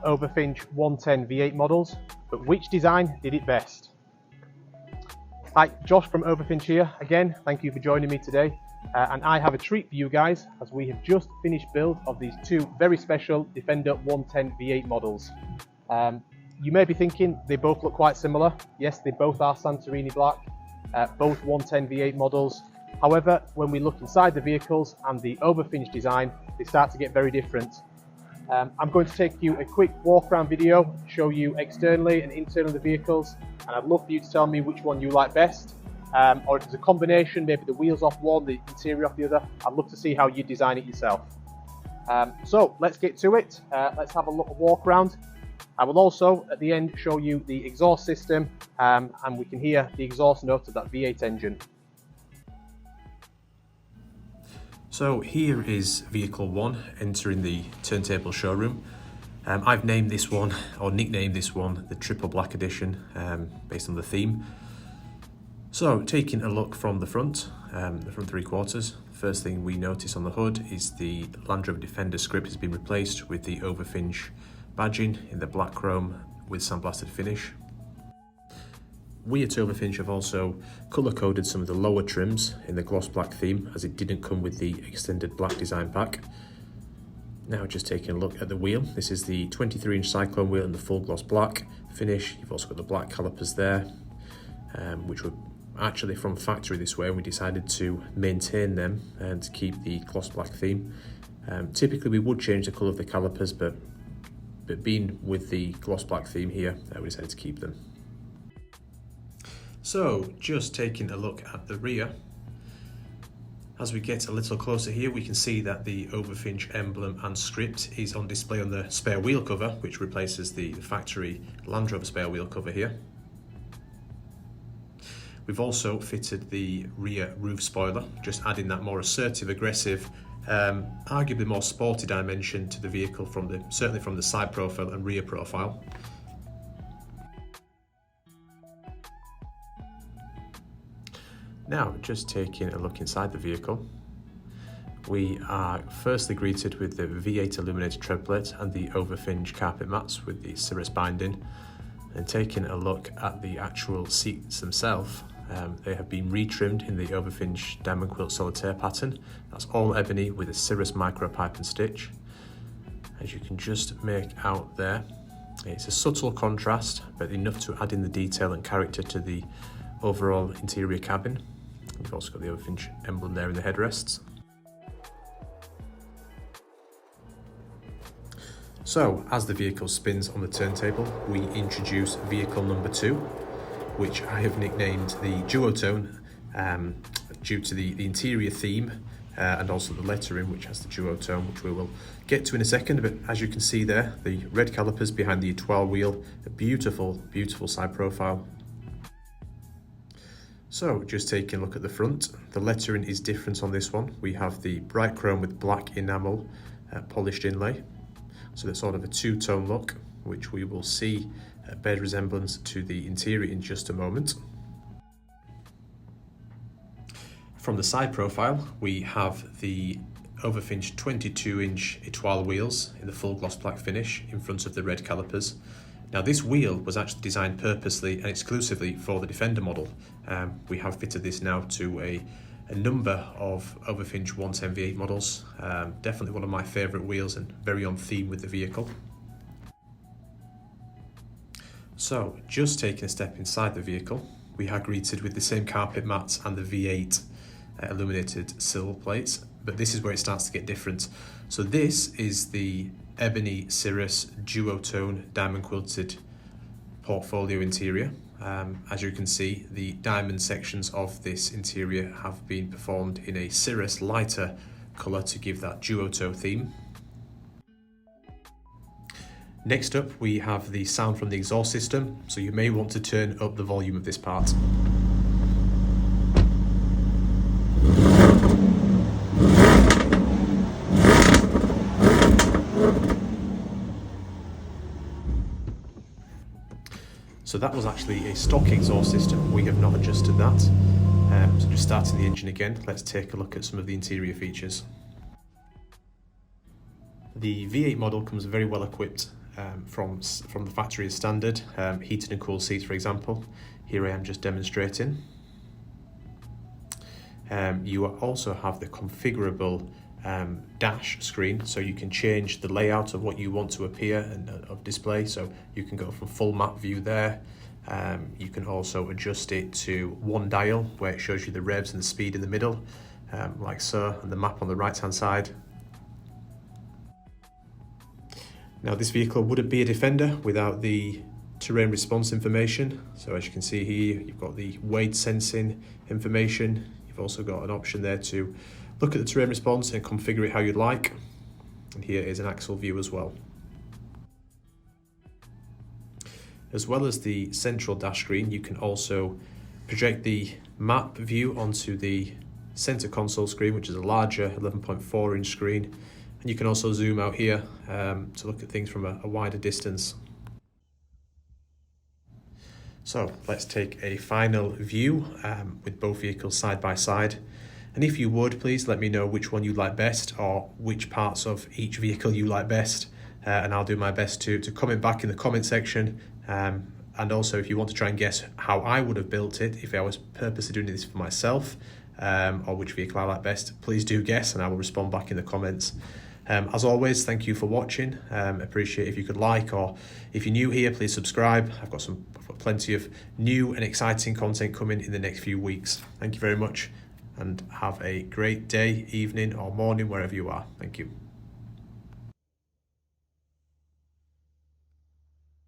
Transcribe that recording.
Overfinch 110 V8 models, but which design did it best? Hi, Josh from Overfinch here. Again, thank you for joining me today. And I have a treat for you guys as we have just finished build of these two very special Defender 110 V8 models. You may be thinking they both look quite similar. Yes, they both are Santorini black, both 110 V8 models. However, when we look inside the vehicles and the Overfinch design, they start to get very different. I'm going to take you a quick walk around video, show you externally and internally the vehicles, and I'd love for you to tell me which one you like best. Or if there's a combination, maybe the wheels off one, the interior off the other, I'd love to see how you design it yourself. So let's get to it. Let's have a little walk around. I will also at the end show you the exhaust system and we can hear the exhaust note of that V8 engine. So here is vehicle 1 entering the turntable showroom. I've named this one, or nicknamed this one, the Triple Black Edition, based on the theme. So taking a look from the front three quarters, first thing we notice on the hood is the Land Rover Defender script has been replaced with the Overfinch badging in the black chrome with sandblasted finish. We at Overfinch have also colour-coded some of the lower trims in the gloss black theme, as it didn't come with the extended black design pack. Now just taking a look at the wheel. This is the 23-inch Cyclone wheel in the full gloss black finish. You've also got the black calipers there, which were actually from factory this way, and we decided to maintain them and to keep the gloss black theme. Typically we would change the colour of the calipers, but being with the gloss black theme here, we decided to keep them. So just taking a look at the rear, as we get a little closer here, we can see that the Overfinch emblem and script is on display on the spare wheel cover, which replaces the factory Land Rover spare wheel cover here. We've also fitted the rear roof spoiler, just adding that more assertive, aggressive, arguably more sporty dimension to the vehicle, certainly from the side profile and rear profile. Now, just taking a look inside the vehicle, we are firstly greeted with the V8 illuminated tread plate and the Overfinch carpet mats with the Cirrus binding. And taking a look at the actual seats themselves, they have been retrimmed in the Overfinch diamond quilt solitaire pattern. That's all ebony with a Cirrus micro pipe and stitch. As you can just make out there, it's a subtle contrast, but enough to add in the detail and character to the overall interior cabin. We've also got the Overfinch emblem there in the headrests. So, as the vehicle spins on the turntable, we introduce vehicle number 2, which I have nicknamed the Duotone, due to the interior theme and also the lettering, which has the Duotone, which we will get to in a second. But as you can see there, the red calipers behind the étoile wheel, a beautiful, beautiful side profile. So just taking a look at the front, the lettering is different on this one. We have the bright chrome with black enamel polished inlay. So that's sort of a two-tone look, which we will see bears resemblance to the interior in just a moment. From the side profile, we have the Overfinch 22-inch étoile wheels in the full gloss black finish in front of the red calipers. Now this wheel was actually designed purposely and exclusively for the Defender model. We have fitted this now to a number of Overfinch 110 V8 models. Definitely one of my favourite wheels and very on theme with the vehicle. So just taking a step inside the vehicle, we are greeted with the same carpet mats and the V8 illuminated silver plates, but this is where it starts to get different. So this is the ebony Cirrus Duotone diamond quilted portfolio interior. As you can see, the diamond sections of this interior have been performed in a Cirrus lighter colour to give that duotone theme. Next up, we have the sound from the exhaust system, so you may want to turn up the volume of this part. So that was actually a stock exhaust system. We have not adjusted that. So just starting the engine again, let's take a look at some of the interior features. The V8 model comes very well equipped from the factory as standard, heated and cooled seats for example. Here I am just demonstrating. You also have the configurable dash screen, so you can change the layout of what you want to appear and of display. So you can go from full map view there. You can also adjust it to one dial where it shows you the revs and the speed in the middle, like so, and the map on the right hand side. Now this vehicle wouldn't be a Defender without the terrain response information. So as you can see here, you've got the weight sensing information. You've also got an option there to look at the terrain response and configure it how you'd like. And here is an axle view as well. As well as the central dash screen, you can also project the map view onto the center console screen, which is a larger 11.4 inch screen. And you can also zoom out here to look at things from a wider distance. So let's take a final view with both vehicles side by side. And if you would, please let me know which one you like best or which parts of each vehicle you like best. And I'll do my best to comment back in the comment section. And also if you want to try and guess how I would have built it if I was purposely doing this for myself, or which vehicle I like best, please do guess and I will respond back in the comments. As always, thank you for watching. Appreciate if you could like, or if you're new here, please subscribe. I've got plenty of new and exciting content coming in the next few weeks. Thank you very much and have a great day, evening or morning wherever you are. Thank you.